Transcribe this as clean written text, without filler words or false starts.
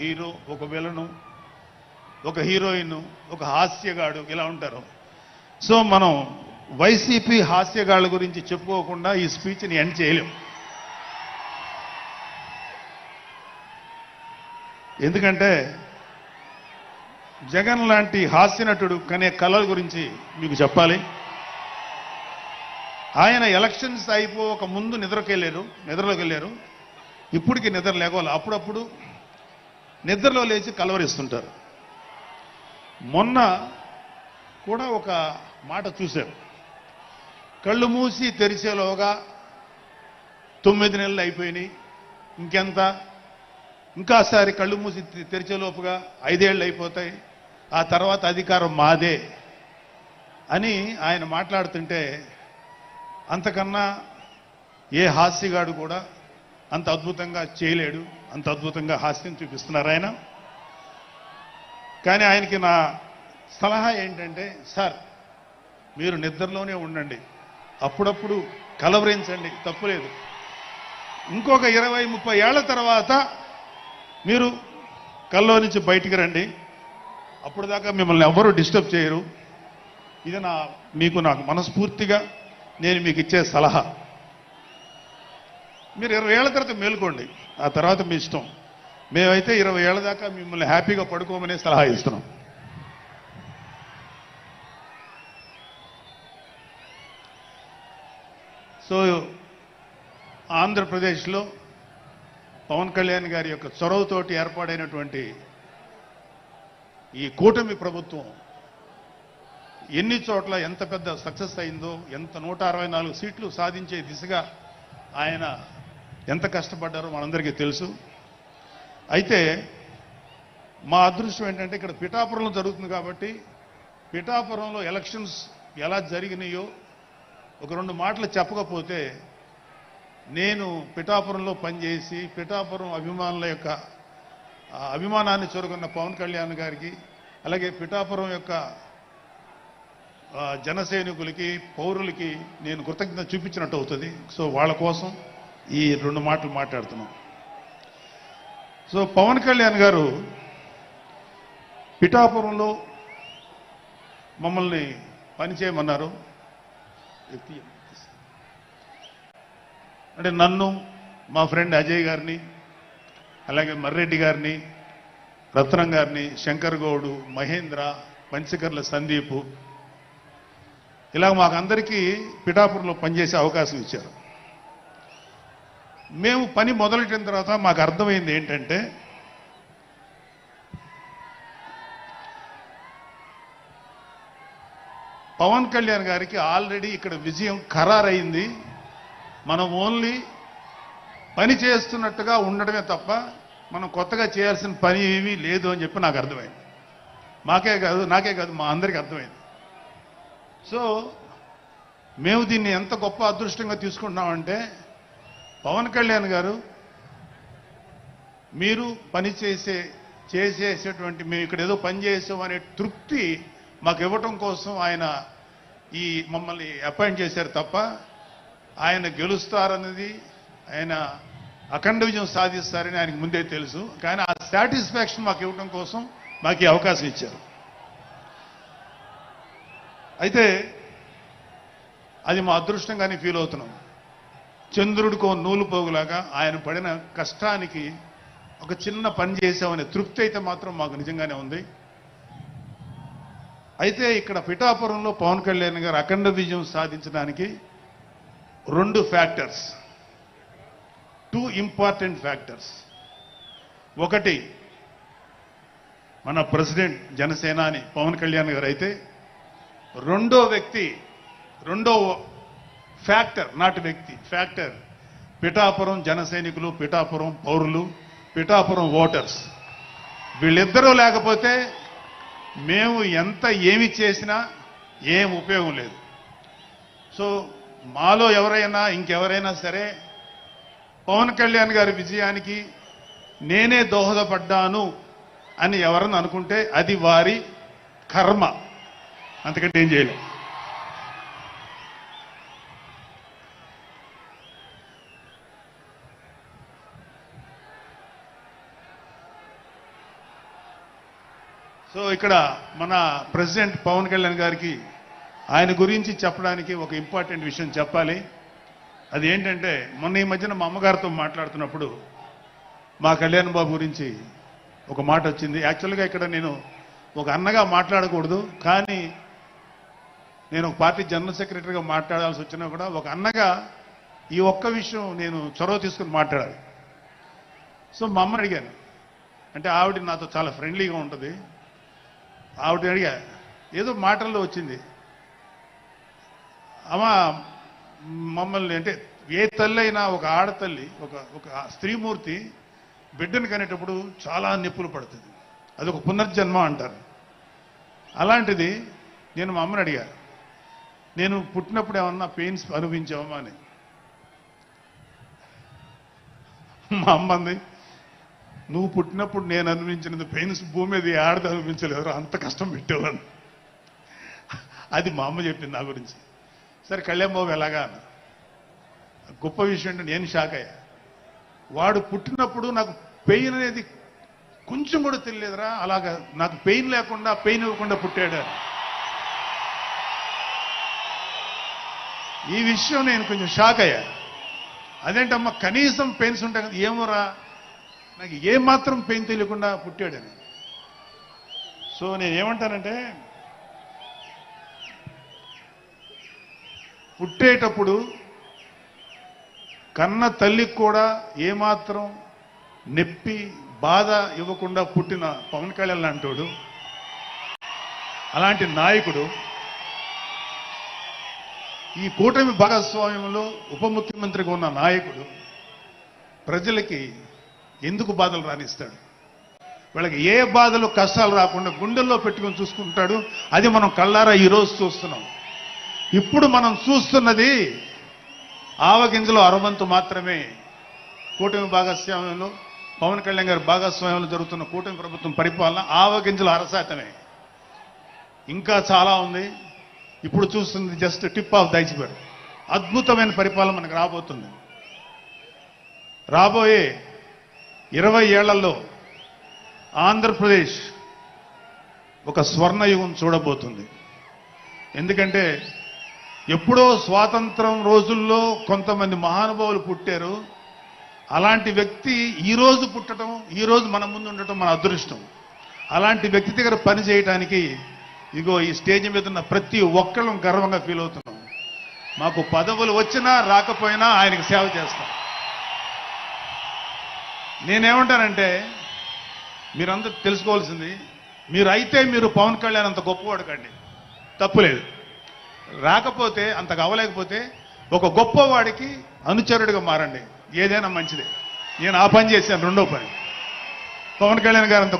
Hero, ఒక villain, ఒక heroine, ఒక హాస్యగాడు ఇలా ఉంటారు. సో మనం వైసీపీ హాస్యగాళ్ళ గురించి చెప్పుకోకుండా ఈ స్పీచ్ని ఎండ్ చేయలేం. ఎందుకంటే జగన్ లాంటి హాస్య నటుడు కనే కళల గురించి మీకు చెప్పాలి. ఆయన ఎలక్షన్స్ అయిపోక ముందు నిద్రలోకి వెళ్ళారు. ఇప్పటికి నిద్ర లేవాలి. అప్పుడప్పుడు నిద్రలో లేచి కలవరిస్తుంటారు. మొన్న కూడా ఒక మాట చూశారు. కళ్ళు మూసి తెరిచేలోగా 9 నెలలు అయిపోయినాయి, ఇంకెంత, ఇంకాసారి కళ్ళు మూసి తెరిచేలోపుగా 5 ఏళ్ళు అయిపోతాయి, ఆ తర్వాత అధికారం మాదే అని ఆయన మాట్లాడుతుంటే అంతకన్నా ఏ హాస్యగాడు కూడా అంత అద్భుతంగా చేయలేడు. అంత అద్భుతంగా హాస్యం చూపిస్తున్నారు ఆయన. కానీ ఆయనకి నా సలహా ఏంటంటే, సార్ మీరు నిద్రలోనే ఉండండి, అప్పుడప్పుడు కలవరించండి, తప్పులేదు. ఇంకొక 20-30 ఏళ్ల తర్వాత మీరు కల్లో నుంచి బయటికి రండి, అప్పుడు దాకా మిమ్మల్ని ఎవరూ డిస్టర్బ్ చేయరు. ఇది నాకు మనస్ఫూర్తిగా నేను మీకు ఇచ్చే సలహా. మీరు 20 ఏళ్ల తర్వాత మేలుకోండి, ఆ తర్వాత మీ ఇష్టం. మేమైతే 20 ఏళ్ల దాకా మిమ్మల్ని హ్యాపీగా పడుకోమనే సలహా ఇస్తున్నాం. సో ఆంధ్రప్రదేశ్లో పవన్ కళ్యాణ్ గారి యొక్క చొరవతోటి ఏర్పాటైనటువంటి ఈ కూటమి ప్రభుత్వం ఎన్ని చోట్ల ఎంత పెద్ద సక్సెస్ అయిందో, ఎంత 164 సీట్లు సాధించే దిశగా ఆయన ఎంత కష్టపడ్డారో మనందరికీ తెలుసు. అయితే మా అదృష్టం ఏంటంటే ఇక్కడ పిఠాపురంలో జరుగుతుంది కాబట్టి పిఠాపురంలో ఎలక్షన్స్ ఎలా జరిగినాయో ఒక 2 మాటలు చెప్పకపోతే, నేను పిఠాపురంలో పనిచేసి పిఠాపురం అభిమానుల యొక్క అభిమానాన్ని చూరగొన్న పవన్ కళ్యాణ్ గారికి, అలాగే పిఠాపురం యొక్క జనసైనికులకి, పౌరులకి నేను కృతజ్ఞత చూపించినట్టు అవుతుంది. సో వాళ్ళ కోసం ఈ 2 మాటలు మాట్లాడుతున్నాం. సో పవన్ కళ్యాణ్ గారు పిఠాపురంలో మమ్మల్ని పనిచేయమన్నారు. అంటే నన్ను, మా ఫ్రెండ్ అజయ్ గారిని, అలాగే మర్రెడ్డి గారిని, రత్నం గారిని, శంకర్ గౌడు, మహేంద్ర, పంచకర్ల సందీపు, ఇలా మాకందరికీ పిఠాపురంలో పనిచేసే అవకాశం ఇచ్చారు. మేము పని మొదలెట్టిన తర్వాత మాకు అర్థమైంది ఏంటంటే, పవన్ కళ్యాణ్ గారికి ఆల్రెడీ ఇక్కడ విజయం ఖరారైంది. మనం ఓన్లీ పని చేస్తున్నట్టుగా ఉండడమే తప్ప మనం కొత్తగా చేయాల్సిన పని ఏమీ లేదు అని చెప్పి నాకు అర్థమైంది. నాకే కాదు మా అందరికీ అర్థమైంది. సో మేము దీన్ని ఎంత గొప్ప అదృష్టంగా తీసుకుంటున్నామంటే, పవన్ కళ్యాణ్ గారు మీరు పని చేసేటువంటి మేము ఇక్కడ ఏదో పని చేసాం అనే తృప్తి మాకు ఇవ్వటం కోసం ఆయన ఈ మమ్మల్ని అపాయింట్ చేశారు తప్ప ఆయన గెలుస్తారన్నది, ఆయన అఖండ విజయం సాధిస్తారని ఆయనకు ముందే తెలుసు. కానీ ఆ సాటిస్ఫాక్షన్ మాకు ఇవ్వటం కోసం మాకు ఈ అవకాశం ఇచ్చారు. అయితే అది మా అదృష్టంగానే ఫీల్ అవుతున్నాం. చంద్రుడికో నూలు పోగులాగా ఆయన పడిన కష్టానికి ఒక చిన్న పని చేసామనే తృప్తి అయితే మాత్రం మాకు నిజంగానే ఉంది. అయితే ఇక్కడ పిఠాపురంలో పవన్ కళ్యాణ్ గారు అఖండ విజయం సాధించడానికి 2 ఫ్యాక్టర్స్, 2 ఇంపార్టెంట్ ఫ్యాక్టర్స్. ఒకటి మన ప్రెసిడెంట్ జనసేనాని పవన్ కళ్యాణ్ గారు అయితే, రెండో ఫ్యాక్టర్, నాటి వ్యక్తి ఫ్యాక్టర్, పిఠాపురం జనసైనికులు, పిఠాపురం పౌరులు, పిఠాపురం ఓటర్స్. వీళ్ళిద్దరూ లేకపోతే మేము ఏమి చేసినా ఏం ఉపయోగం లేదు. సో మాలో ఇంకెవరైనా సరే పవన్ కళ్యాణ్ గారి విజయానికి నేనే దోహదపడ్డాను అని ఎవరన్నా అనుకుంటే అది వారి కర్మ, అంతకంటే ఏం చేయలేం. సో ఇక్కడ మన ప్రెసిడెంట్ పవన్ కళ్యాణ్ గారికి ఆయన గురించి చెప్పడానికి ఒక ఇంపార్టెంట్ విషయం చెప్పాలి. అది ఏంటంటే మొన్న ఈ మధ్యన మా అమ్మగారితో మాట్లాడుతున్నప్పుడు మా కళ్యాణ్ బాబు గురించి ఒక మాట వచ్చింది. యాక్చువల్గా ఇక్కడ నేను ఒక అన్నగా మాట్లాడకూడదు, కానీ నేను ఒక పార్టీ జనరల్ సెక్రటరీగా మాట్లాడాల్సి వచ్చినా కూడా ఒక అన్నగా ఈ ఒక్క విషయం నేను చొరవ తీసుకుని మాట్లాడాలి. సో మా అమ్మని అడిగాను, అంటే ఆవిడ నాతో చాలా ఫ్రెండ్లీగా ఉంటుంది. ఆవిడ అడిగా, ఏదో మాటల్లో వచ్చింది, అమ్మ మమ్మల్ని అంటే ఏ తల్లి అయినా ఒక ఆడతల్లి ఒక స్త్రీమూర్తి బిడ్డను కనేటప్పుడు చాలా నొప్పులు పడుతుంది, అదొక పునర్జన్మ అంటారు. అలాంటిది నేను మా అమ్మని అడిగా, నేను పుట్టినప్పుడు ఏమన్నా పెయిన్స్ అనుభవించావమ్మా అని. మా అమ్మ అంది, నువ్వు పుట్టినప్పుడు నేను అనుభవించినది పెయిన్స్ భూమి మీద ఆడది అనుభవించలేదు, అంత కష్టం పెట్టేవాడు. అది మా అమ్మ చెప్పింది నా గురించి. సరే కళ్యాణ్ బాబు ఎలాగా అన్న. గొప్ప విషయం అంటే నేను షాక్ అయ్యా. వాడు పుట్టినప్పుడు నాకు పెయిన్ అనేది కొంచెం కూడా తెలియలేదురా, అలాగా నాకు పెయిన్ లేకుండా పెయిన్ ఇవ్వకుండా పుట్టాడు. ఈ విషయం నేను కొంచెం షాక్ అయ్యా. అదేంటమ్మా కనీసం పెయిన్స్ ఉంటాయి కదా, ఏమోరా నాకు ఏమాత్రం పెయిన్ తెలియకుండా పుట్టాడని. సో నేను ఏమంటానంటే, పుట్టేటప్పుడు కన్న తల్లికి కూడా ఏమాత్రం నొప్పి బాధ ఇవ్వకుండా పుట్టిన పవన్ కళ్యాణ్ లాంటోడు, అలాంటి నాయకుడు ఈ కూటమి భాగస్వామ్యంలో ఉప ముఖ్యమంత్రిగా ఉన్న నాయకుడు ప్రజలకి ఎందుకు బాధలు రానిస్తాడు? వాళ్ళకి ఏ బాధలు కష్టాలు రాకుండా గుండెల్లో పెట్టుకొని చూసుకుంటాడు. అది మనం కళ్ళారా ఈరోజు చూస్తున్నాం. ఇప్పుడు మనం చూస్తున్నది ఆవగింజలో అరవంతు మాత్రమే. కూటమి భాగస్వామ్యంలో పవన్ కళ్యాణ్ గారి భాగస్వామ్యంలో జరుగుతున్న కూటమి ప్రభుత్వం పరిపాలన ఆవగింజలు అరశాతమే. ఇంకా చాలా ఉంది. ఇప్పుడు చూస్తుంది just tip of the iceberg. అద్భుతమైన పరిపాలన మనకు రాబోతుంది. రాబోయే 20 ఏళ్లలో ఆంధ్రప్రదేశ్ ఒక స్వర్ణయుగం చూడబోతుంది. ఎందుకంటే ఎప్పుడో స్వాతంత్రం రోజుల్లో కొంతమంది మహానుభావులు పుట్టారు. అలాంటి వ్యక్తి ఈ రోజు పుట్టడం, ఈ రోజు మన ముందు ఉండటం మన అదృష్టం. అలాంటి వ్యక్తి దగ్గర పని చేయడానికి ఇగో ఈ స్టేజ్ మీద ఉన్న ప్రతి ఒక్కళ్ళం గర్వంగా ఫీల్ అవుతున్నాం. మాకు పదవులు వచ్చినా రాకపోయినా ఆయనకు సేవ చేస్తాం. నేనేమంటానంటే, మీరందరూ తెలుసుకోవాల్సింది, మీరు పవన్ కళ్యాణ్ అంత గొప్పవాడు కండి, తప్పులేదు. రాకపోతే అంతగా అవ్వలేకపోతే ఒక గొప్పవాడికి అనుచరుడిగా మారండి, ఏదైనా మంచిదే. నేను ఆ పని చేశాను. రెండో పని, పవన్ కళ్యాణ్ గారు అంత